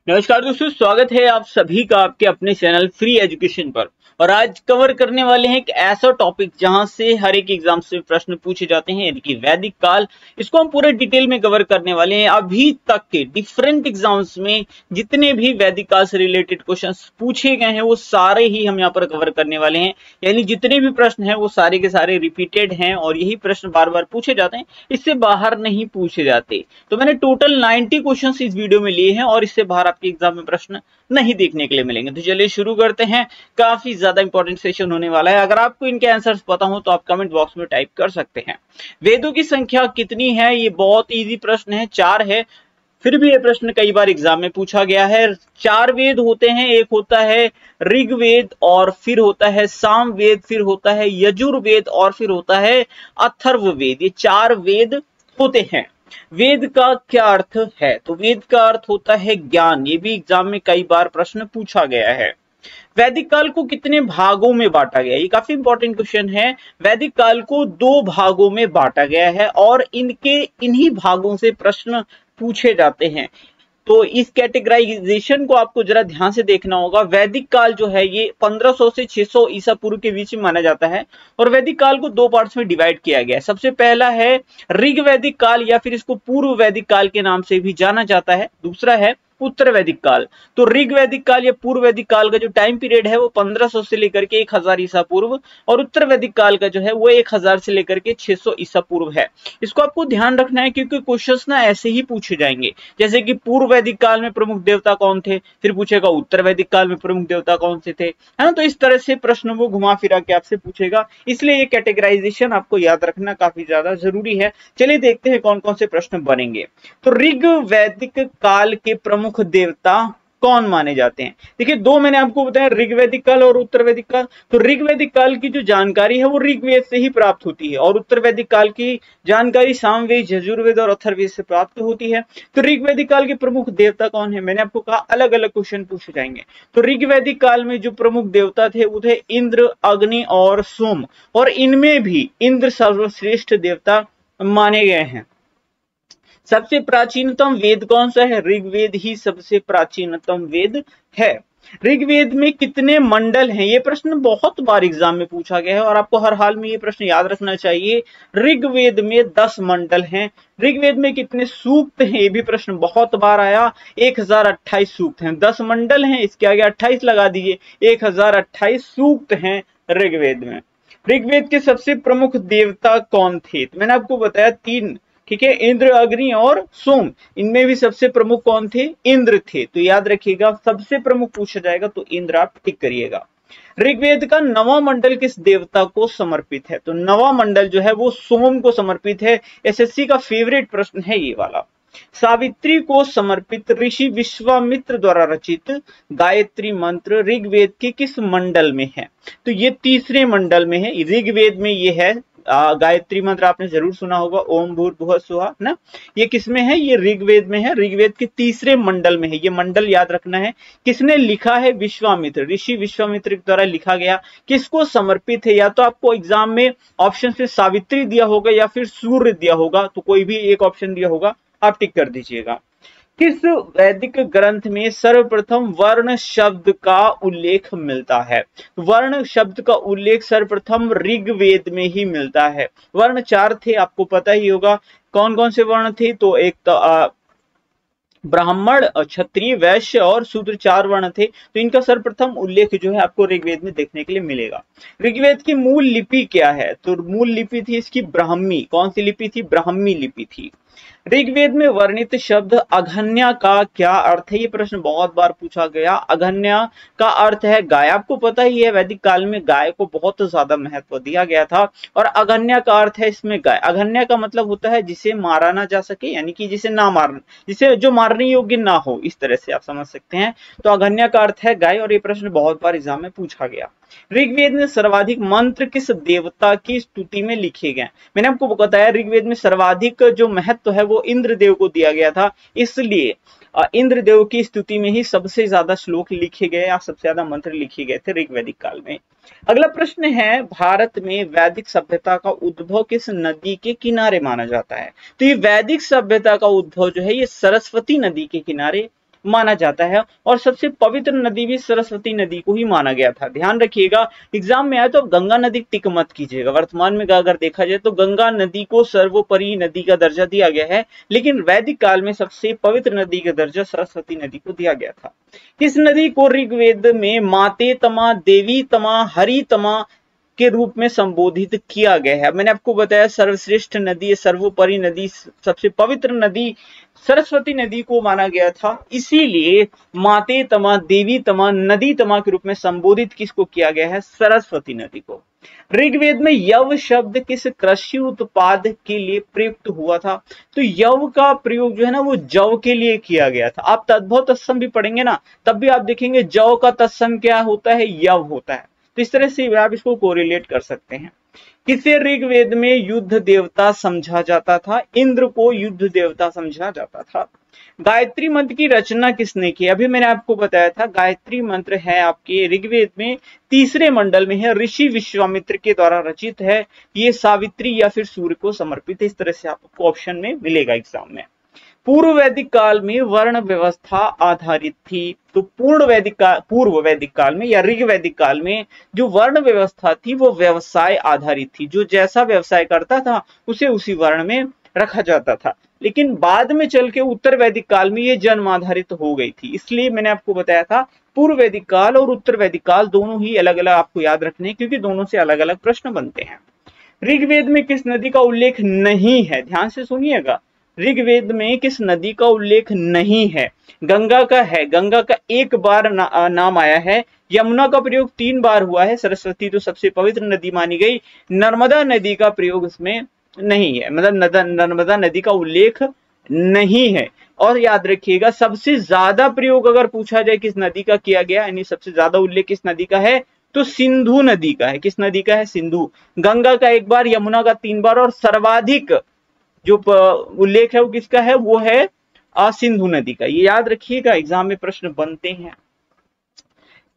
नमस्कार दोस्तों, स्वागत है आप सभी का आपके अपने चैनल फ्री एजुकेशन पर। और आज कवर करने वाले हैं एक ऐसा टॉपिक जहां से हर एक एग्जाम से प्रश्न पूछे जाते हैं, यानी कि वैदिक काल। इसको हम पूरे डिटेल में कवर करने वाले हैं। अभी तक के डिफरेंट एग्जाम्स में जितने भी वैदिक काल से रिलेटेड क्वेश्चंस पूछे गए हैं वो सारे ही हम यहाँ पर कवर करने वाले हैं। यानी जितने भी प्रश्न हैं वो सारे के सारे रिपीटेड हैं और यही प्रश्न बार बार पूछे जाते हैं, इससे बाहर नहीं पूछे जाते। तो मैंने टोटल 90 क्वेश्चन इस वीडियो में लिए हैं और इससे बाहर आपके एग्जाम में प्रश्न नहीं देखने के लिए मिलेंगे। तो चलिए शुरू करते हैं। काफी ज्यादा इंपॉर्टेंट सेशन होने वाला है। अगर आपको इनके आंसर्स पता हो तो आप कमेंट बॉक्स में टाइप कर सकते हैं। वेदों की संख्या कितनी है? ये बहुत इजी प्रश्न है, 4 है। फिर भी ये प्रश्न कई बार एग्जाम में पूछा गया है। 4 वेद होते हैं। एक होता है ऋग्वेद, और फिर होता है सामवेद, फिर होता है यजुर्वेद, और फिर होता है अथर्ववेद। ये 4 वेद होते हैं। वेद का क्या अर्थ है? तो वेद का अर्थ होता है ज्ञान। ये भी एग्जाम में कई बार प्रश्न पूछा गया है। वैदिक काल को कितने भागों में बांटा गया? ये काफी इंपॉर्टेंट क्वेश्चन है। वैदिक काल को 2 भागों में बांटा गया है और इन्हीं भागों से प्रश्न पूछे जाते हैं। तो इस कैटेगराइजेशन को आपको जरा ध्यान से देखना होगा। वैदिक काल जो है ये 1500 से 600 ईसा पूर्व के बीच में माना जाता है और वैदिक काल को 2 पार्ट्स में डिवाइड किया गया है। सबसे पहला है ऋग वैदिक काल, या फिर इसको पूर्व वैदिक काल के नाम से भी जाना जाता है। दूसरा है उत्तर वैदिक काल। तो ऋग वैदिक काल या पूर्व वैदिक काल का जो टाइम पीरियड है वो 1500 से लेकर के 1000 ईसा पूर्व, और उत्तर वैदिक काल का जो है वो 1000 से लेकर के 600 ईसा पूर्व है। इसको आपको ध्यान रखना है क्योंकि क्वेश्चंस ना ऐसे ही पूछे जाएंगे। जैसे कि पूर्व वैदिक काल में प्रमुख देवता कौन थे, फिर पूछेगा उत्तर वैदिक काल में प्रमुख देवता कौन से थे, है ना। तो इस तरह से प्रश्न वो घुमा फिरा के आपसे पूछेगा, इसलिए ये कैटेगराइजेशन आपको याद रखना काफी ज्यादा जरूरी है। चलिए देखते हैं कौन कौन से प्रश्न बनेंगे। तो ऋग वैदिक काल के प्रमुख देवता कौन माने जाते हैं? देखिए 2 मैंने आपको बताया, ऋग्वैदिक काल और उत्तर वैदिक काल। तो ऋग्वैदिक काल की जो जानकारी है वो ऋग्वेद से ही प्राप्त होती है और उत्तर वैदिक काल की जानकारी सामवेद, यजुर्वेद और अथर्ववेद से प्राप्त होती है। तो ऋग्वैदिक काल के प्रमुख देवता कौन है? मैंने आपको कहा अलग अलग क्वेश्चन पूछे जाएंगे। तो ऋग्वैदिक काल में जो प्रमुख देवता थे वो थे इंद्र, अग्नि और सोम, और इनमें भी इंद्र सर्वश्रेष्ठ देवता माने गए हैं। सबसे प्राचीनतम वेद कौन सा है? ऋग्वेद ही सबसे प्राचीनतम वेद है। ऋग्वेद में कितने मंडल हैं? ये प्रश्न बहुत बार एग्जाम में पूछा गया है और आपको हर हाल में ये प्रश्न याद रखना चाहिए। ऋग्वेद में 10 मंडल हैं। ऋग्वेद में कितने सूक्त हैं? ये भी प्रश्न बहुत बार आया। 1028 सूक्त हैं। 10 मंडल हैं, इसके आगे 28 लगा दीजिए, 1028 सूक्त हैं ऋग्वेद में। ऋग्वेद के सबसे प्रमुख देवता कौन थे? तो मैंने आपको बताया 3, ठीक है, इंद्र, अग्नि और सोम। इनमें भी सबसे प्रमुख कौन थे? इंद्र थे। तो याद रखिएगा, सबसे प्रमुख पूछा जाएगा तो इंद्र आप टिक करिएगा। ऋग्वेद का 9वां मंडल किस देवता को समर्पित है? तो 9वां मंडल जो है वो सोम को समर्पित है। एसएससी का फेवरेट प्रश्न है ये वाला। सावित्री को समर्पित ऋषि विश्वामित्र द्वारा रचित गायत्री मंत्र ऋग्वेद के किस मंडल में है? तो ये 3रे मंडल में है। ऋग्वेद में ये है गायत्री मंत्र, आपने जरूर सुना होगा, ओम भूर्भुवः स्वः ना। ये किसमें है? ये ऋग्वेद में है। ऋग्वेद के 3रे मंडल में है। ये मंडल याद रखना है। किसने लिखा है? विश्वामित्र, ऋषि विश्वामित्र के द्वारा लिखा गया। किसको समर्पित है? या तो आपको एग्जाम में ऑप्शन से सावित्री दिया होगा या फिर सूर्य दिया होगा, तो कोई भी एक ऑप्शन दिया होगा, आप टिक कर दीजिएगा। किस वैदिक ग्रंथ में सर्वप्रथम वर्ण शब्द का उल्लेख मिलता है? वर्ण शब्द का उल्लेख सर्वप्रथम ऋग्वेद में ही मिलता है। वर्ण 4 थे, आपको पता ही होगा। कौन कौन से वर्ण थे? तो एक तो ब्राह्मण, क्षत्रिय, वैश्य और शूद्र 4 वर्ण थे। तो इनका सर्वप्रथम उल्लेख जो है आपको ऋग्वेद में देखने के लिए मिलेगा। ऋग्वेद की मूल लिपि क्या है? तो मूल लिपि थी इसकी ब्राह्मी। कौन सी लिपि थी? ब्राह्मी लिपि थी। ऋग्वेद में वर्णित शब्द अघन्या का क्या अर्थ है? ये प्रश्न बहुत बार पूछा गया। अघन्या का अर्थ है गाय। आपको पता ही है वैदिक काल में गाय को बहुत ज्यादा महत्व दिया गया था और अघन्या का अर्थ है इसमें गाय। अघन्या का मतलब होता है जिसे मारा ना जा सके, यानी कि जिसे ना मारना, जिसे जो मारने योग्य ना हो, इस तरह से आप समझ सकते हैं। तो अघन्या का अर्थ है गाय और ये प्रश्न बहुत बार एग्जाम में पूछा गया। ऋग्वेद में सर्वाधिक मंत्र किस देवता की स्तुति में लिखे गए? मैंने आपको बताया ऋग्वेद में सर्वाधिक जो महत्व है वो इंद्रदेव को दिया गया था, इसलिए इंद्रदेव की स्तुति में ही सबसे ज्यादा श्लोक लिखे गए या सबसे ज्यादा मंत्र लिखे गए थे ऋग्वैदिक काल में। अगला प्रश्न है, भारत में वैदिक सभ्यता का उद्भव किस नदी के किनारे माना जाता है? तो ये वैदिक सभ्यता का उद्भव जो है ये सरस्वती नदी के किनारे माना जाता है और सबसे पवित्र नदी भी सरस्वती नदी को ही माना गया था। ध्यान रखिएगा, एग्जाम में आए तो गंगा नदी टिक मत कीजिएगा। वर्तमान में अगर देखा जाए तो गंगा नदी को सर्वोपरि नदी का दर्जा दिया गया है, लेकिन वैदिक काल में सबसे पवित्र नदी का दर्जा सरस्वती नदी को दिया गया था। इस नदी को ऋग्वेद में माते तमा, देवी तमा, हरि तमा के रूप में संबोधित किया गया है। मैंने आपको बताया सर्वश्रेष्ठ नदी, सर्वोपरि नदी, सबसे पवित्र नदी सरस्वती नदी को माना गया था, इसीलिए माते तमा, देवी तमा, नदी तमा के रूप में संबोधित किसको किया गया है? सरस्वती नदी को। ऋग्वेद में यव शब्द किस कृषि उत्पाद के लिए प्रयुक्त हुआ था? तो यव का प्रयोग जो है ना वो जव के लिए किया गया था। आप तद्भव तत्सम भी पढ़ेंगे ना, तब भी आप देखेंगे जव का तत्सम क्या होता है? यव होता है। तो इस तरह से आप इसको कोरिलेट कर सकते हैं। किसे ऋग्वेद में युद्ध देवता समझा जाता था? इंद्र को युद्ध देवता समझा जाता था। गायत्री मंत्र की रचना किसने की? अभी मैंने आपको बताया था गायत्री मंत्र है आपके ऋग्वेद में तीसरे मंडल में है, ऋषि विश्वामित्र के द्वारा रचित है। ये सावित्री या फिर सूर्य को समर्पित है। इस तरह से आपको ऑप्शन में मिलेगा एग्जाम में। पूर्व वैदिक काल में वर्ण व्यवस्था आधारित थी। तो पूर्व वैदिक काल में या ऋग वैदिक काल में जो वर्ण व्यवस्था थी वो व्यवसाय आधारित थी। जो जैसा व्यवसाय करता था उसे उसी वर्ण में रखा जाता था। लेकिन बाद में चल के उत्तर वैदिक काल में ये जन्म आधारित हो गई थी। इसलिए मैंने आपको बताया था पूर्व वैदिक काल और उत्तर वैदिक काल दोनों ही अलग अलग आपको याद रखने, क्योंकि दोनों से अलग अलग प्रश्न बनते हैं। ऋग्वेद में किस नदी का उल्लेख नहीं है? ध्यान से सुनिएगा, ऋग्वेद में किस नदी का उल्लेख नहीं है? गंगा का है। गंगा का एक बार नाम आया है। यमुना का प्रयोग 3 बार हुआ है। सरस्वती तो सबसे पवित्र नदी मानी गई। नर्मदा नदी का प्रयोग इसमें नहीं है, मतलब नर्मदा नदी का उल्लेख नहीं है। और याद रखिएगा सबसे ज्यादा प्रयोग अगर पूछा जाए किस नदी का किया गया, यानी सबसे ज्यादा उल्लेख किस नदी का है, तो सिंधु नदी का है। किस नदी का है? सिंधु। गंगा का 1 बार, यमुना का 3 बार और सर्वाधिक जो उल्लेख है वो किसका है? वो है सिंधु नदी का। ये याद रखिएगा, एग्जाम में प्रश्न बनते हैं।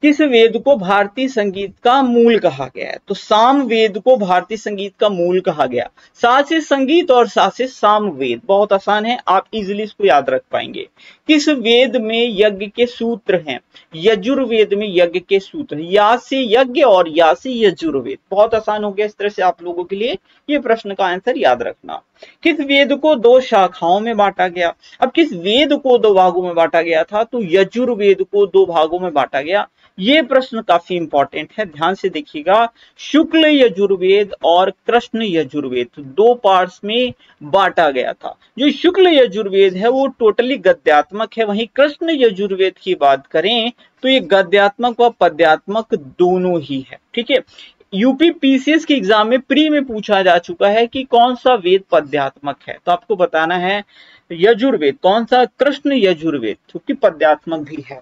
किस वेद को भारतीय संगीत का मूल कहा गया है? तो साम वेद को भारतीय संगीत का मूल कहा गया। सा से संगीत और सा से साम वेद। बहुत आसान है, आप इजीली इसको याद रख पाएंगे। किस वेद में यज्ञ के सूत्र हैं? यजुर्वेद में यज्ञ के सूत्र। या से यज्ञ और या से यजुर्वेद। बहुत आसान हो गया। इस तरह से आप लोगों के लिए ये प्रश्न का आंसर याद रखना। किस वेद को 2 शाखाओं में बांटा गया? अब किस वेद को 2 भागों में बांटा गया था? तो यजुर्वेद को 2 भागों में बांटा गया। ये प्रश्न काफी इंपॉर्टेंट है, ध्यान से देखिएगा। शुक्ल यजुर्वेद और कृष्ण यजुर्वेद 2 पार्ट्स में बांटा गया था। जो शुक्ल यजुर्वेद है वो टोटली गद्यात्मक है, वहीं कृष्ण यजुर्वेद की बात करें तो ये गद्यात्मक व पद्यात्मक दोनों ही है। ठीक है, यूपी पीसीएस के एग्जाम में प्री में पूछा जा चुका है कि कौन सा वेद पद्यात्मक है, तो आपको बताना है यजुर्वेद। कौन सा? कृष्ण यजुर्वेद, क्योंकि पद्यात्मक भी है।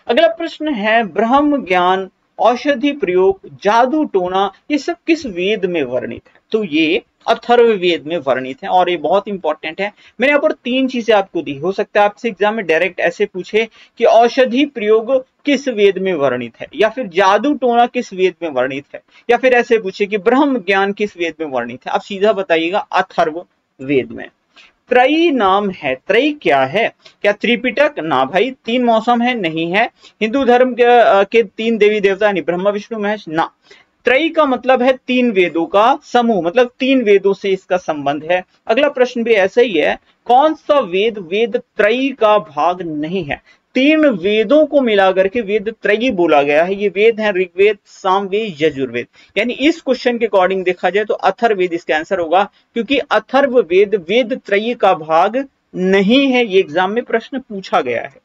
अगला प्रश्न है ब्रह्म ज्ञान, औषधि प्रयोग, जादू टोना, ये सब किस वेद में वर्णित है? तो ये अथर्ववेद में वर्णित है और ये बहुत इंपॉर्टेंट है। मैंने यहाँ पर 3 चीजें आपको दी। हो सकता है आपसे एग्जाम में डायरेक्ट ऐसे पूछे कि औषधि प्रयोग किस वेद में वर्णित है, या फिर जादू टोना किस वेद में वर्णित है, या फिर ऐसे पूछे कि ब्रह्म ज्ञान किस वेद में वर्णित है। आप सीधा बताइएगा अथर्ववेद में। त्रयी नाम है, त्रयी क्या है? क्या त्रिपिटक? ना भाई। 3 मौसम है? नहीं है। हिंदू धर्म के 3 देवी देवता यानी ब्रह्मा विष्णु महेश? ना। त्रयी का मतलब है 3 वेदों का समूह, मतलब 3 वेदों से इसका संबंध है। अगला प्रश्न भी ऐसा ही है, कौन सा वेद वेद त्रयी का भाग नहीं है? 3 वेदों को मिलाकर के वेद त्रयी बोला गया है। ये वेद है ऋग्वेद, सामवेद, यजुर्वेद। यानी इस क्वेश्चन के अकॉर्डिंग देखा जाए तो अथर्ववेद इसका आंसर होगा, क्योंकि अथर्ववेद वेद त्रयी का भाग नहीं है। ये एग्जाम में प्रश्न पूछा गया है।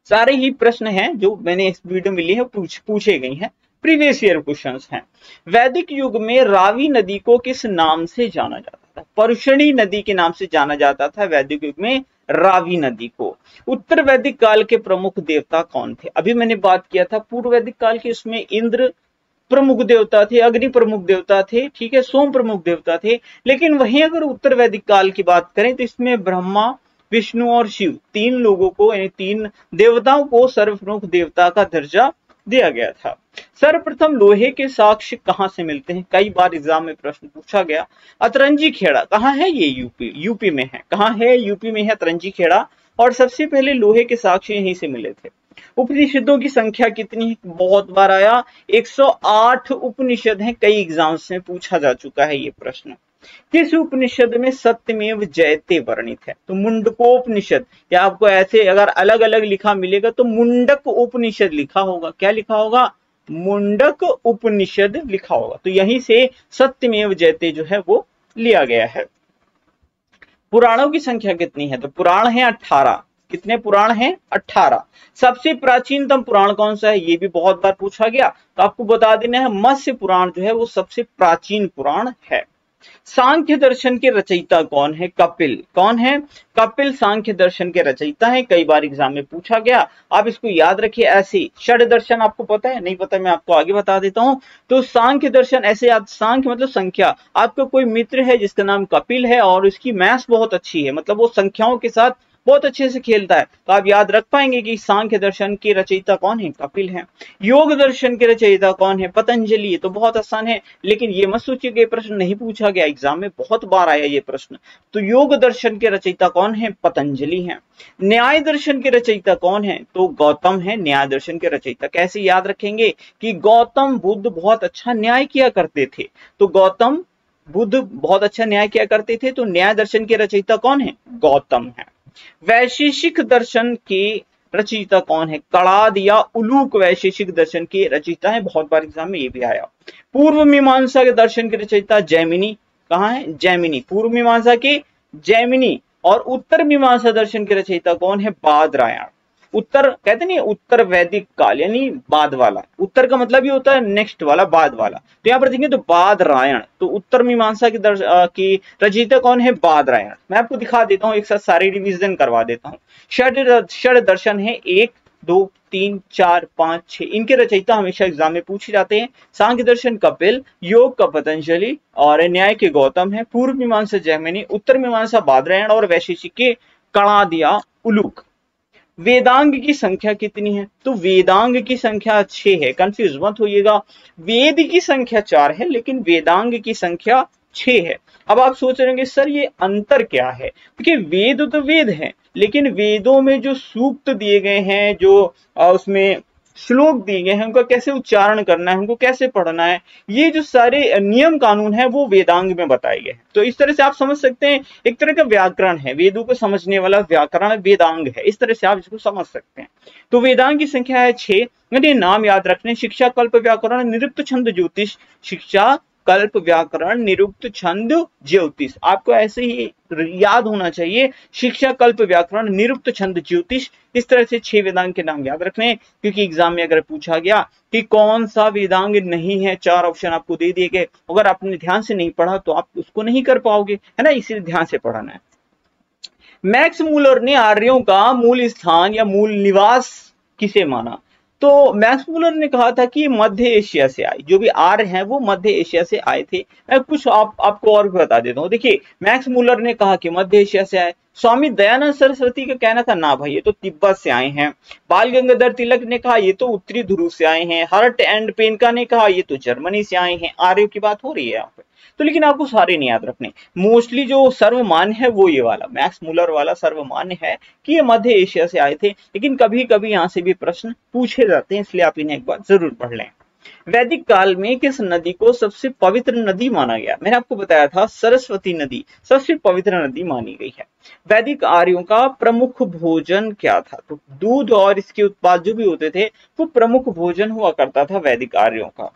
सारे ही प्रश्न हैं जो मैंने इस वीडियो में लिए हैं पूछे गए हैं, प्रीवियस ईयर क्वेश्चंस हैं। वैदिक युग में रावी नदी को किस नाम से जाना जाता था? परुषणी नदी के नाम से जाना जाता था वैदिक युग में रावी नदी को। उत्तर वैदिक काल के प्रमुख देवता कौन थे? अभी मैंने बात किया था पूर्व वैदिक काल के, उसमें इंद्र प्रमुख देवता थे, अग्नि प्रमुख देवता थे, ठीक है, सोम प्रमुख देवता थे। लेकिन वहीं अगर उत्तर वैदिक काल की बात करें तो इसमें ब्रह्मा, विष्णु और शिव 3 लोगों को, यानी 3 देवताओं को सर्वप्रमुख देवता का दर्जा दिया गया था। सर्वप्रथम लोहे के साक्ष्य कहां से मिलते हैं? कई बार एग्जाम में प्रश्न पूछा गया। अतरंजी खेड़ा कहां है? ये यूपी में है। कहां है? यूपी में है अतरंजी खेड़ा। और सबसे पहले लोहे के साक्ष्य यहीं से मिले थे। उपनिषदों की संख्या कितनी है? बहुत बार आया, 108 उपनिषद हैं। कई एग्जाम्स में पूछा जा चुका है ये प्रश्न। किस उपनिषद में सत्यमेव जयते वर्णित है? तो मुंडकोपनिषद, या आपको ऐसे अगर अलग अलग लिखा मिलेगा तो मुंडक उपनिषद लिखा होगा। क्या लिखा होगा? मुंडक उपनिषद लिखा होगा। तो यहीं से सत्यमेव जयते जो है वो लिया गया है। पुराणों की संख्या कितनी है? तो पुराण है 18। कितने पुराण हैं? 18। सबसे प्राचीनतम पुराण कौन सा है? ये भी बहुत बार पूछा गया, तो आपको बता देना है मत्स्य पुराण जो है वो सबसे प्राचीन पुराण है। सांख्य दर्शन के रचयिता कौन है? कपिल। कौन है? कपिल सांख्य दर्शन के रचयिता है। कई बार एग्जाम में पूछा गया, आप इसको याद रखिए ऐसे। षड दर्शन आपको पता है? नहीं पता, मैं आपको आगे बता देता हूं। तो सांख्य दर्शन ऐसे याद, सांख्य मतलब संख्या। आपका कोई मित्र है जिसका नाम कपिल है और उसकी मैथ्स बहुत अच्छी है, मतलब वो संख्याओं के साथ बहुत अच्छे से खेलता है, तो आप याद रख पाएंगे कि सांख्य दर्शन के रचयिता कौन है? कपिल है। योग दर्शन के रचयिता कौन है? पतंजलि। ये तो बहुत आसान है, लेकिन ये मत सोचिए कि प्रश्न नहीं पूछा गया, एग्जाम में बहुत बार आया ये प्रश्न। तो योग दर्शन के रचयिता कौन है? पतंजलि है। न्याय दर्शन के रचयिता कौन है? तो गौतम है न्याय दर्शन के रचयिता। कैसे याद रखेंगे कि गौतम बुद्ध बहुत अच्छा न्याय किया करते थे, तो गौतम बुद्ध बहुत अच्छा न्याय किया करते थे, तो न्याय दर्शन के रचयिता कौन है? गौतम है। वैशेषिक दर्शन के रचयिता कौन है? कणाद या उलूक वैशेषिक दर्शन के रचयिता है। बहुत बार एग्जाम में ये भी आया। पूर्व मीमांसा के दर्शन के रचयिता जैमिनी। कहाँ है? जैमिनी। पूर्व मीमांसा के जैमिनी। और उत्तर मीमांसा दर्शन के रचयिता कौन है? बादरायण। उत्तर कहते नहीं, उत्तर वैदिक काल यानी बाद वाला। उत्तर का मतलब ये होता है नेक्स्ट वाला, बाद वाला। तो यहाँ पर देखेंगे तो बादरायण। तो उत्तर मीमांसा की रचयिता कौन है? बादरायण। मैं आपको दिखा देता हूँ, एक साथ सारे रिवीजन करवा देता हूँ। षड दर्शन है 1, 2, 3, 4, 5, 6। इनके रचयिता हमेशा एग्जाम में पूछे जाते हैं। सांख्य दर्शन कपिल, योग का पतंजलि और न्याय के गौतम है। पूर्व मीमांसा जैमिनी, उत्तर मीमांसा बादरायण और वैशेषिक के कणाद या उलूक। वेदांग की संख्या कितनी है? तो वेदांग की संख्या 6 है। कंफ्यूज मत होइएगा, वेद की संख्या 4 है लेकिन वेदांग की संख्या 6 है। अब आप सोच रहे होंगे सर ये अंतर क्या है? क्योंकि वेद तो वेद है, लेकिन वेदों में जो सूक्त दिए गए हैं, जो उसमें श्लोक दिए गए हैं, उनका कैसे उच्चारण करना है, उनको कैसे पढ़ना है, ये जो सारे नियम कानून है वो वेदांग में बताए गए हैं। तो इस तरह से आप समझ सकते हैं एक तरह का व्याकरण है, वेदों को समझने वाला व्याकरण वेदांग है। इस तरह से आप इसको समझ सकते हैं। तो वेदांग की संख्या है 6। ये नाम याद रखने, शिक्षा, कल्प, व्याकरण, निरुक्त, छंद, ज्योतिष। शिक्षा, कल्प, व्याकरण, निरुक्त, छंद, ज्योतिष। आपको ऐसे ही याद होना चाहिए, शिक्षा, कल्प, व्याकरण, निरुक्त, छंद, ज्योतिष। इस तरह से 6 वेदांग के नाम याद रखने, क्योंकि एग्जाम में अगर पूछा गया कि कौन सा वेदांग नहीं है, 4 ऑप्शन आपको दे दिए गए, अगर आपने ध्यान से नहीं पढ़ा तो आप उसको नहीं कर पाओगे, है ना, इसीलिए ध्यान से पढ़ना है। मैक्स मूलर ने आर्यों का मूल स्थान या मूल निवास किसे माना? तो मैक्स मूलर ने कहा था कि मध्य एशिया से आए, जो भी आर्य हैं वो मध्य एशिया से आए थे। मैं कुछ आपको और भी बता देता हूँ। देखिए, मैक्स मूलर ने कहा कि मध्य एशिया से आए। स्वामी दयानंद सरस्वती का कहना था ना भाई ये तो तिब्बत से आए हैं। बाल गंगाधर तिलक ने कहा ये तो उत्तरी ध्रुव से आए हैं। हर्ट एंड पेनका ने कहा ये तो जर्मनी से आए हैं। आर्यों की बात हो रही है यहाँ पे। तो लेकिन आपको सारे नहीं याद रखने, मोस्टली जो सर्वमान्य है वो ये वाला मैक्स मूलर वाला सर्वमान्य है कि ये मध्य एशिया से आए थे, लेकिन कभी कभी यहाँ से भी प्रश्न पूछे जाते हैं, इसलिए आप इन्हें एक बार जरूर पढ़ लें। वैदिक काल में किस नदी को सबसे पवित्र नदी माना गया? मैंने आपको बताया था सरस्वती नदी सबसे पवित्र नदी मानी गई है। वैदिक आर्यों का प्रमुख भोजन क्या था? तो दूध और इसके उत्पाद जो भी होते थे वो प्रमुख भोजन हुआ करता था वैदिक आर्यों का।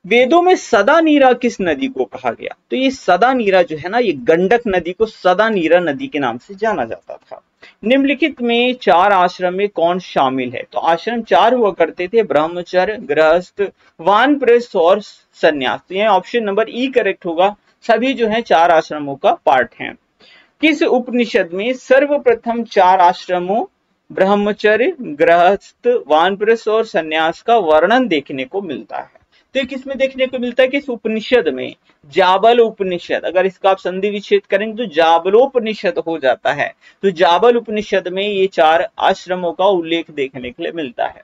वेदों में सदा नीरा किस नदी को कहा गया? तो ये सदा नीरा जो है ना, ये गंडक नदी को सदा नीरा नदी के नाम से जाना जाता था। निम्नलिखित में 4 आश्रम में कौन शामिल है? तो आश्रम 4 हुआ करते थे, ब्रह्मचर्य, गृहस्थ, वानप्रस्थ और संन्यास। तो यह ऑप्शन नंबर ई करेक्ट होगा। सभी जो है 4 आश्रमों का पार्ट हैं। किस उपनिषद में सर्वप्रथम 4 आश्रमों ब्रह्मचर्य, गृहस्थ, वानप्रस्थ और संन्यास का वर्णन देखने को मिलता है? तो किसमें देखने को मिलता है? किस उपनिषद में? जाबल उपनिषद। अगर इसका आप संधि विच्छेद करेंगे तो जाबलोपनिषद हो जाता है। तो जाबल उपनिषद में ये 4 आश्रमों का उल्लेख देखने के लिए मिलता है।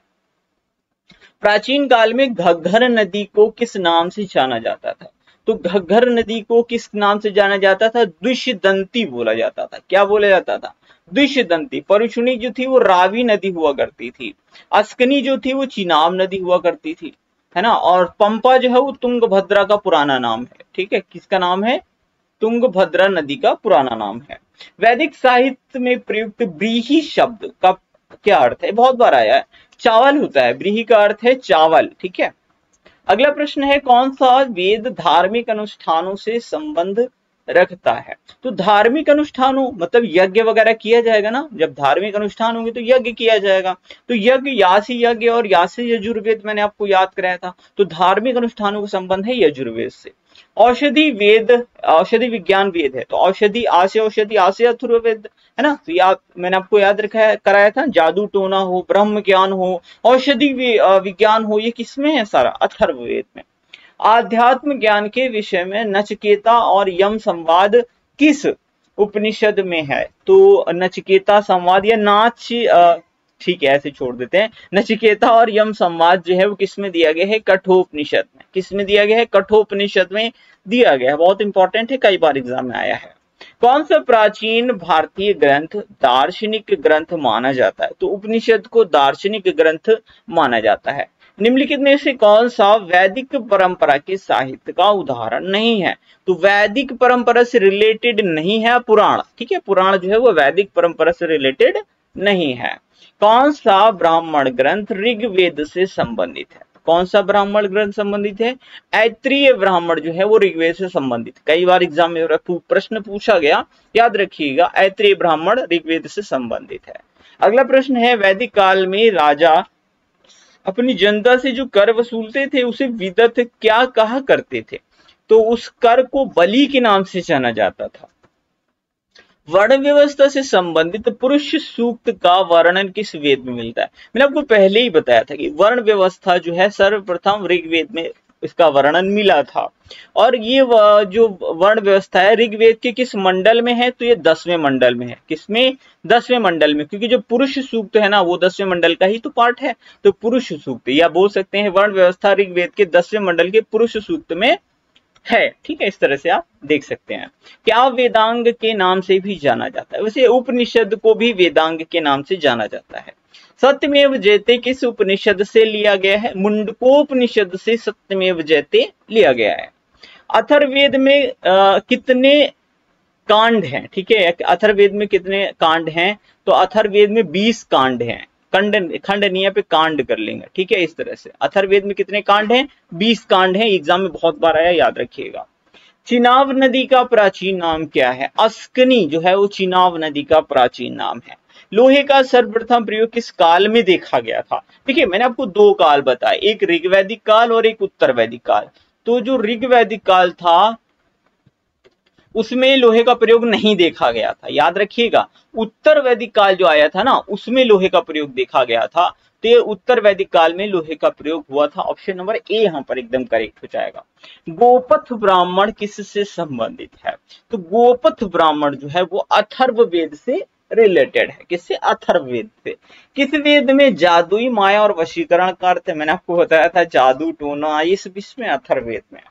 प्राचीन काल में घग्गर नदी को किस नाम से जाना जाता था? तो घग्गर नदी को किस नाम से जाना जाता था? द्विशदंती बोला जाता था। क्या बोला जाता था? द्विशदंती। परुशुनी जो थी वो रावी नदी हुआ करती थी। अस्कनी जो थी वो चिनाब नदी हुआ करती थी, है ना। और पंपा जो है वो तुंगभद्रा का पुराना नाम है। ठीक है, किसका नाम है? तुंगभद्रा नदी का पुराना नाम है। वैदिक साहित्य में प्रयुक्त ब्रीही शब्द का क्या अर्थ है? बहुत बार आया है, चावल होता है। ब्रीही का अर्थ है चावल। ठीक है। अगला प्रश्न है, कौन सा वेद धार्मिक अनुष्ठानों से संबंध रखता है? तो धार्मिक अनुष्ठानों मतलब यज्ञ वगैरह किया जाएगा ना, जब धार्मिक अनुष्ठान होंगे तो यज्ञ किया जाएगा। तो यज्ञ यासी यज्ञ और यासी यजुर्वेद मैंने आपको याद कराया था। तो धार्मिक अनुष्ठानों का संबंध है यजुर्वेद से। औषधि वेद, औषधि विज्ञान वेद है, तो औषधि आसे अथर्ववेद है ना। तो मैंने आपको याद रखा है, कराया था। जादू टोना हो, ब्रह्म ज्ञान हो, औषधि विज्ञान हो, ये किसमें है? सारा अथर्ववेद में। आध्यात्म ज्ञान के विषय में नचिकेता और यम संवाद किस उपनिषद में है? तो नचिकेता संवाद या नाच, ठीक है ऐसे छोड़ देते हैं। नचिकेता और यम संवाद जो है वो किस में दिया गया है? कठोपनिषद में। किस में दिया गया है? कठोपनिषद में दिया गया है। बहुत इंपॉर्टेंट है, कई बार एग्जाम में आया है। कौन सा प्राचीन भारतीय ग्रंथ दार्शनिक ग्रंथ माना जाता है? तो उपनिषद को दार्शनिक ग्रंथ माना जाता है। निम्नलिखित में से कौन सा वैदिक परंपरा के साहित्य का उदाहरण नहीं है? तो वैदिक परंपरा से रिलेटेड नहीं है पुराण। ठीक है, पुराण जो है वो वैदिक परंपरा से रिलेटेड नहीं है। कौन सा ब्राह्मण ग्रंथ ऋग्वेद से संबंधित है? कौन सा ब्राह्मण ग्रंथ संबंधित है? ऐत्रेय ब्राह्मण जो है वो ऋग्वेद से संबंधित। कई बार एग्जाम में प्रश्न पूछा गया, याद रखिएगा, ऐत्रेय ब्राह्मण ऋग्वेद से संबंधित है। अगला प्रश्न है, वैदिक काल में राजा अपनी जनता से जो कर वसूलते थे उसे विदत क्या कहा करते थे? तो उस कर को बलि के नाम से जाना जाता था। वर्ण व्यवस्था से संबंधित पुरुष सूक्त का वर्णन किस वेद में मिलता है? मैंने आपको पहले ही बताया था कि वर्ण व्यवस्था जो है सर्वप्रथम ऋग्वेद में इसका वर्णन मिला था। और ये जो वर्ण व्यवस्था है ऋग्वेद के किस मंडल में है? तो ये 10वें मंडल में है। किसमें? 10वें मंडल में, क्योंकि जो पुरुष सूक्त है ना वो 10वें मंडल का ही तो पार्ट है। तो पुरुष सूक्त, या बोल सकते हैं वर्ण व्यवस्था ऋग्वेद के 10वें मंडल के पुरुष सूक्त में है। ठीक है, इस तरह से आप देख सकते हैं। क्या वेदांग के नाम से भी जाना जाता है? वैसे उपनिषद को भी वेदांग के नाम से जाना जाता है। सत्यमेव जयते किस उपनिषद से लिया गया है? मुंडकोपनिषद से सत्यमेव जयते लिया गया है। अथर्ववेद में कितने कांड हैं? ठीक है, अथर्ववेद में कितने कांड हैं? तो अथर्ववेद में 20 कांड हैं। खंड नहीं पे कांड कर लेंगे। ठीक है, इस तरह से अथर्ववेद में कितने कांड हैं? 20 कांड हैं। एग्जाम में बहुत बार आया, याद रखिएगा। चिनाब नदी का प्राचीन नाम क्या है? अस्कनी जो है वो चिनाब नदी का प्राचीन नाम है। लोहे का सर्वप्रथम प्रयोग किस काल में देखा गया था? देखिए मैंने आपको 2 काल बताए, एक ऋग्वैदिक काल और एक उत्तर वैदिक काल। तो जो ऋग्वैदिक काल था उसमें लोहे का प्रयोग नहीं देखा गया था, याद रखिएगा। उत्तर वैदिक काल जो आया था ना उसमें लोहे का प्रयोग देखा गया था। तो ये उत्तर वैदिक काल में लोहे का प्रयोग हुआ था। ऑप्शन नंबर ए यहाँ पर एकदम करेक्ट हो जाएगा। गोपथ ब्राह्मण किससे संबंधित है? तो गोपथ ब्राह्मण जो है वो अथर्ववेद से रिलेटेड है। किससे? अथर्ववेद से। किस वेद में जादुई माया और वशीकरण का अर्थ है? मैंने आपको बताया था जादू टोना, ये सब इसमें अथर्ववेद में।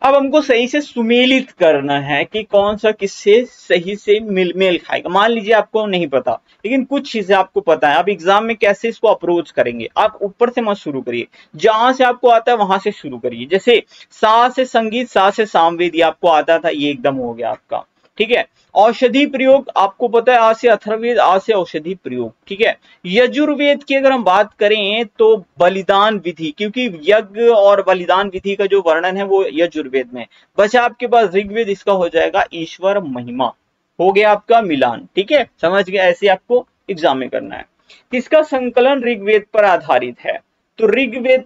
अब हमको सही से सुमेलित करना है कि कौन सा किससे सही से मेल खाएगा। मान लीजिए आपको नहीं पता, लेकिन कुछ चीजें आपको पता है। आप एग्जाम में कैसे इसको अप्रोच करेंगे? आप ऊपर से मत शुरू करिए, जहां से आपको आता है वहां से शुरू करिए। जैसे सा से संगीत, सा से सामवेद, ये आपको आता था, ये एकदम हो गया आपका। ठीक है, औषधि प्रयोग आपको पता है, आ से अथर्ववेद, आ से औषधि प्रयोग। ठीक है, यजुर्वेद की अगर हम बात करें तो बलिदान विधि, क्योंकि यज्ञ और बलिदान विधि का जो वर्णन है वो यजुर्वेद में। बचा आपके पास ऋग्वेद, इसका हो जाएगा ईश्वर महिमा। हो गया आपका मिलान। ठीक है, समझ गया? ऐसे आपको एग्जाम में करना है। किसका संकलन ऋग्वेद पर आधारित है? तो ऋग्वेद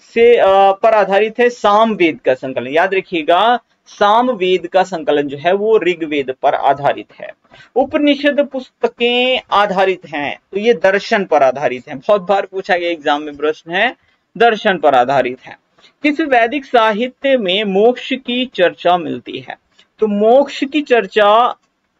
से पर आधारित है सामवेद का संकलन। याद रखिएगा, सामवेद का संकलन जो है वो ऋग्वेद पर आधारित है। उपनिषद पुस्तकें आधारित हैं, तो ये दर्शन पर आधारित हैं। बहुत बार पूछा गया एग्जाम में प्रश्न है, दर्शन पर आधारित है। किस वैदिक साहित्य में मोक्ष की चर्चा मिलती है? तो मोक्ष की चर्चा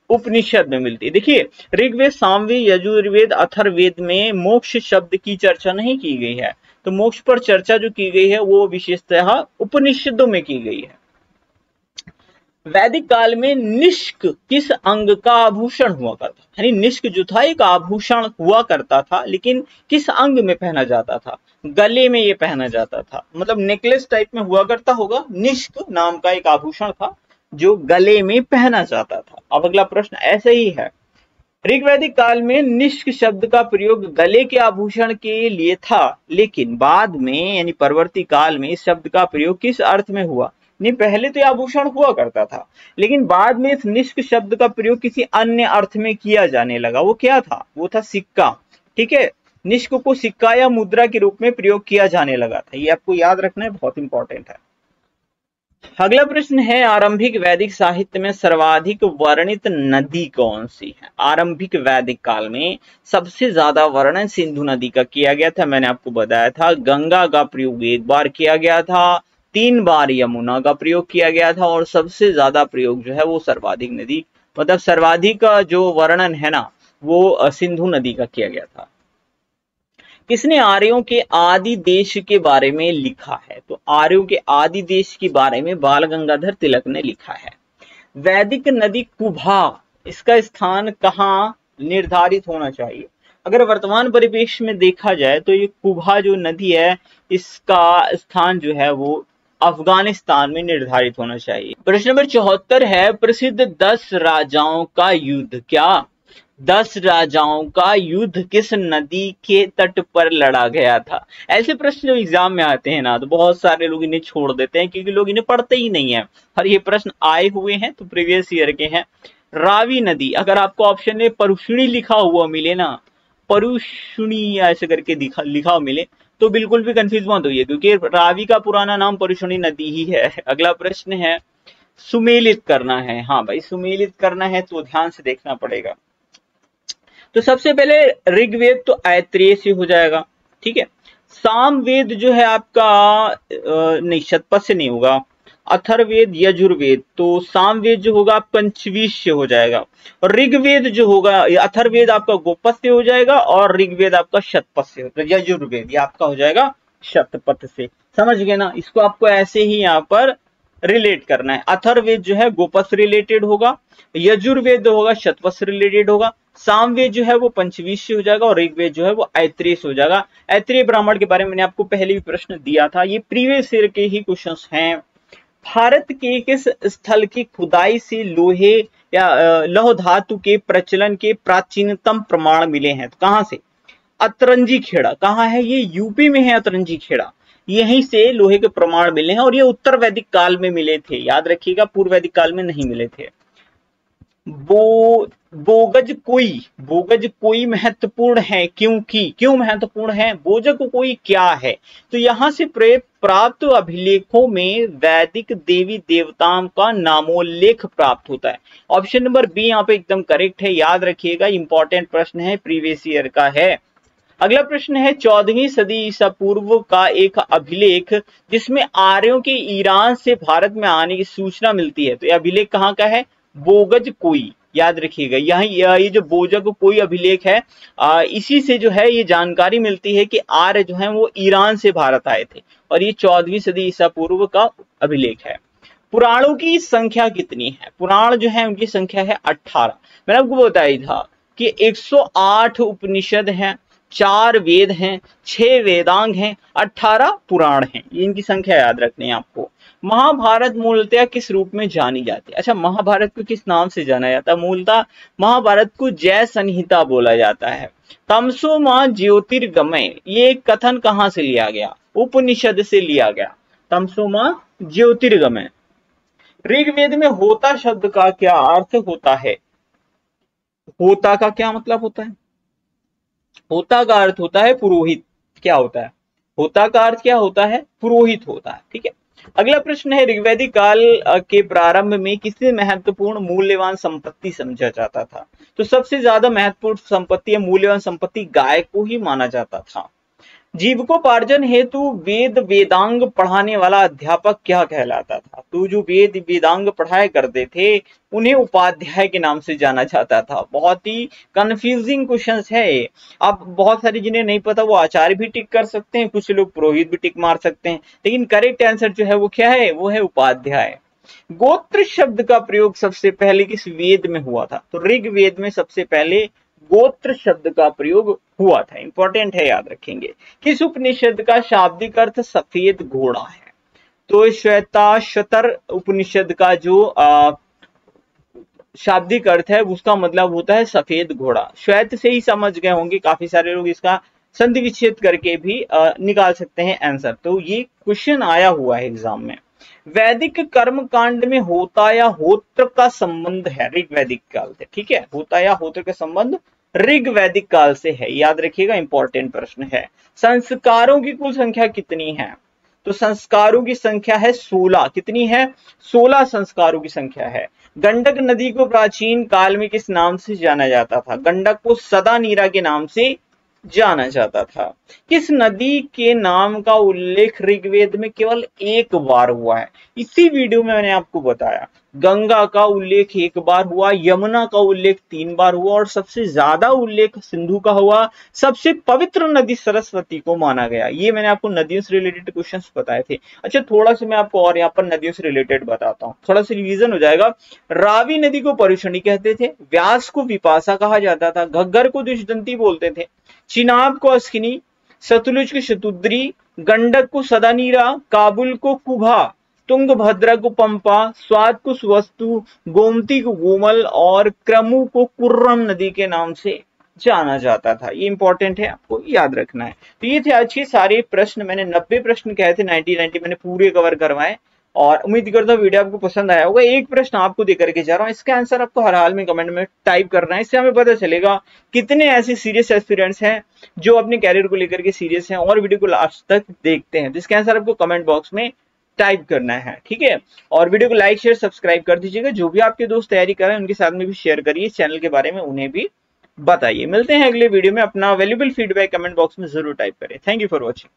उपनिषद में मिलती है। देखिए ऋग्वेद, सामवेद, यजुर्वेद, अथर्ववेद में मोक्ष शब्द की चर्चा नहीं की गई है। तो मोक्ष पर चर्चा जो की गई है वो विशेषतः उपनिषदों में की गई है। वैदिक काल में निष्क किस अंग का आभूषण हुआ करता, यानी निष्क जो था एक आभूषण हुआ करता था, लेकिन किस अंग में पहना जाता था? गले में ये पहना जाता था, मतलब नेकलेस टाइप में हुआ करता होगा। निष्क नाम का एक आभूषण था जो गले में पहना जाता था। अब अगला प्रश्न ऐसे ही है, ऋग्वैदिक काल में निष्क शब्द का प्रयोग गले के आभूषण के लिए था, लेकिन बाद में यानी परवर्ती काल में इस शब्द का प्रयोग किस अर्थ में हुआ? नहीं, पहले तो ये आभूषण हुआ करता था, लेकिन बाद में इस निष्क शब्द का प्रयोग किसी अन्य अर्थ में किया जाने लगा। वो क्या था? वो था सिक्का। ठीक है, निष्क को सिक्का या मुद्रा के रूप में प्रयोग किया जाने लगा था। ये आपको याद रखना है, बहुत इंपॉर्टेंट है। अगला प्रश्न है, आरंभिक वैदिक साहित्य में सर्वाधिक वर्णित नदी कौन सी है? आरंभिक वैदिक काल में सबसे ज्यादा वर्णन सिंधु नदी का किया गया था। मैंने आपको बताया था गंगा का प्रयोग एक बार किया गया था, 3 बार यमुना का प्रयोग किया गया था, और सबसे ज्यादा प्रयोग जो है वो सर्वाधिक नदी, मतलब सर्वाधिक जो वर्णन है ना वो सिंधु नदी का किया गया था। किसने आर्यों के आदि देश के बारे में लिखा है? तो आर्यों के आदि देश के बारे में बाल गंगाधर तिलक ने लिखा है। वैदिक नदी कुभा, इसका स्थान कहाँ निर्धारित होना चाहिए? अगर वर्तमान परिवेश में देखा जाए तो ये कुभा जो नदी है इसका स्थान जो है वो अफगानिस्तान में निर्धारित होना चाहिए। प्रश्न नंबर 74 है, प्रसिद्ध 10 राजाओं का युद्ध, क्या 10 राजाओं का युद्ध किस नदी के तट पर लड़ा गया था? ऐसे प्रश्न जब एग्जाम में आते हैं ना तो बहुत सारे लोग इन्हें छोड़ देते हैं, क्योंकि लोग इन्हें पढ़ते ही नहीं है। और ये प्रश्न आए हुए हैं तो प्रीवियस ईयर के हैं। रावी नदी, अगर आपको ऑप्शन में परुष्णी लिखा हुआ मिले ना, परुष्णी ऐसे करके लिखा हुआ मिले तो बिल्कुल भी कंफ्यूज मत होइए, क्योंकि रावी का पुराना नाम परुष्णी नदी ही है। अगला प्रश्न है, सुमेलित करना है। हाँ भाई, सुमेलित करना है तो ध्यान से देखना पड़ेगा। तो सबसे पहले ऋग्वेद तो ऐत्रेय से हो जाएगा, ठीक है। सामवेद जो है आपका नहीं, शतपथ से नहीं होगा। अथर्ववेद, यजुर्वेद, तो सामवेद जो होगा पंचवीस से हो जाएगा, और ऋग्वेद जो होगा, अथर्ववेद आपका गोपथ से हो जाएगा, और ऋग्वेद आपका शतपथ से होगा। यजुर्वेद ये आपका हो जाएगा शतपथ से। समझ गए ना? इसको आपको ऐसे ही यहाँ पर रिलेट करना है। अथर्ववेद जो है गोपथ से रिलेटेड होगा, यजुर्वेद होगा शतपथ से रिलेटेड होगा, सामवेद जो है वो पंचवीस से हो जाएगा, और ऋग्वेद जो है वो ऐत्रेय से हो जाएगा। ऐत्रेय ब्राह्मण के बारे में मैंने आपको पहले भी प्रश्न दिया था, ये प्रीवियस ईयर के ही क्वेश्चंस हैं। भारत के किस स्थल की खुदाई से लोहे या लौह धातु के प्रचलन के प्राचीनतम प्रमाण मिले हैं? तो कहां से? अतरंजी खेड़ा। कहाँ है ये? यूपी में है अतरंजी खेड़ा। यहीं से लोहे के प्रमाण मिले हैं, और ये उत्तर वैदिक काल में मिले थे, याद रखिएगा, पूर्व वैदिक काल में नहीं मिले थे। बोगज कोई महत्वपूर्ण है, क्यों महत्वपूर्ण है? बोजक कोई क्या है? तो यहां से प्राप्त अभिलेखों में वैदिक देवी देवताओं का नामोल्लेख प्राप्त होता है। ऑप्शन नंबर बी यहाँ पे एकदम करेक्ट है, याद रखिएगा, इंपॉर्टेंट प्रश्न है, प्रीवियस ईयर का है। अगला प्रश्न है, 14वीं सदी ईसा पूर्व का एक अभिलेख जिसमें आर्यों के ईरान से भारत में आने की सूचना मिलती है, तो यह अभिलेख कहाँ का है? बोगज कोई, याद रखिएगा। ये जो बोजक कोई अभिलेख है, इसी से जो है ये जानकारी मिलती है कि आर्य जो है वो ईरान से भारत आए थे, और ये 14वीं सदी ईसा पूर्व का अभिलेख है। पुराणों की संख्या कितनी है? पुराण जो है उनकी संख्या है 18। मैंने आपको बताया था कि 108 उपनिषद हैं, 4 वेद हैं, 6 वेदांग हैं, 18 पुराण हैं। ये इनकी संख्या याद रखनी है आपको। महाभारत मूलतः किस रूप में जानी जाती है? अच्छा, महाभारत को किस नाम से जाना जाता है? मूलतः महाभारत को जय संहिता बोला जाता है। तमसो मां ज्योतिर्गमय, ये कथन कहां से लिया गया? उपनिषद से लिया गया। तमसो मां ज्योतिर्गमय। ऋग्वेद में होता शब्द का क्या अर्थ होता है? होता का क्या मतलब होता है? होता का अर्थ होता है पुरोहित। क्या होता है? होता का अर्थ क्या होता है? पुरोहित होता है, ठीक है। अगला प्रश्न है, ऋग्वैदिक काल के प्रारंभ में किसे महत्वपूर्ण मूल्यवान संपत्ति समझा जाता था? तो सबसे ज्यादा महत्वपूर्ण संपत्ति या मूल्यवान संपत्ति गाय को ही माना जाता था। जीविकोपार्जन हेतु वेद वेदांग पढ़ाने वाला अध्यापक क्या कहलाता था? तो जो वेद वेदांग पढ़ाया करते थे उन्हें उपाध्याय के नाम से जाना जाता था। बहुत ही कंफ्यूजिंग क्वेश्चंस है। अब बहुत सारे जिन्हें नहीं पता वो आचार्य भी टिक कर सकते हैं, कुछ लोग पुरोहित भी टिक मार सकते हैं, लेकिन करेक्ट आंसर जो है वो क्या है? वो है उपाध्याय। गोत्र शब्द का प्रयोग सबसे पहले किस वेद में हुआ था? तो ऋग्वेद में सबसे पहले गोत्र शब्द का प्रयोग हुआ था। इंपॉर्टेंट है, याद रखेंगे। किस उपनिषद का शाब्दिक अर्थ सफेद घोड़ा है? तो श्वेताश्वतर उपनिषद का जो शाब्दिक अर्थ है उसका मतलब होता है सफेद घोड़ा। श्वेत से ही समझ गए होंगे, काफी सारे लोग इसका संधि विच्छेद करके भी निकाल सकते हैं आंसर। तो ये क्वेश्चन आया हुआ है एग्जाम में। वैदिक कर्म कांड में होता या होत्र का संबंध है ऋग वैदिक काल से, ठीक है। होता या होत्र का संबंध ऋग वैदिक काल से है, याद रखिएगा, इंपॉर्टेंट प्रश्न है। संस्कारों की कुल संख्या कितनी है? तो संस्कारों की संख्या है 16। कितनी है? 16 संस्कारों की संख्या है। गंडक नदी को प्राचीन काल में किस नाम से जाना जाता था? गंडक को सदा नीरा के नाम से जाना जाता था। किस नदी के नाम का उल्लेख ऋग्वेद में केवल एक बार हुआ है? इसी वीडियो में मैंने आपको बताया, गंगा का उल्लेख एक बार हुआ, यमुना का उल्लेख 3 बार हुआ और सबसे ज्यादा उल्लेख सिंधु का हुआ। सबसे पवित्र नदी सरस्वती को माना गया। ये मैंने आपको नदियों से रिलेटेड क्वेश्चंस बताए थे। अच्छा, थोड़ा सा मैं आपको और यहाँ पर नदियों से रिलेटेड बताता हूँ, थोड़ा सा रिवीजन हो जाएगा। रावी नदी को परुषणी कहते थे, व्यास को विपाशा कहा जाता था, घग्गर को दुष्यंती बोलते थे, चिनाब को अस्किनी, सतलुज को शतुद्री, गंडक को सदानीरा, काबुल को कुभा, तुंगभद्रा को पंपा, स्वाद को सुवस्तु, गोमती को गोमल और क्रमु को कुर्रम नदी के नाम से जाना जाता था। ये इंपॉर्टेंट है, आपको याद रखना है। तो ये थे आज के सारे प्रश्न। मैंने 90 प्रश्न कहे थे, 90 मैंने पूरे कवर करवाए और उम्मीद करता हूँ वीडियो आपको पसंद आया होगा। एक प्रश्न आपको देकर के जा रहा हूँ, इसका आंसर आपको हर हाल में कमेंट में टाइप करना है। इससे हमें पता चलेगा कितने ऐसे सीरियस एस्पिरेंट्स हैं जो अपने कैरियर को लेकर के सीरियस हैं और वीडियो को लास्ट तक देखते हैं। जिसका आंसर आपको कमेंट बॉक्स में टाइप करना है, ठीक है। और वीडियो को लाइक शेयर सब्सक्राइब कर दीजिएगा। जो भी आपके दोस्त तैयारी कर रहे हैं उनके साथ में भी शेयर करिए, चैनल के बारे में उन्हें भी बताइए। मिलते हैं अगले वीडियो में। अपना वैल्यूएबल फीडबैक कमेंट बॉक्स में जरूर टाइप करें। Thank you for watching.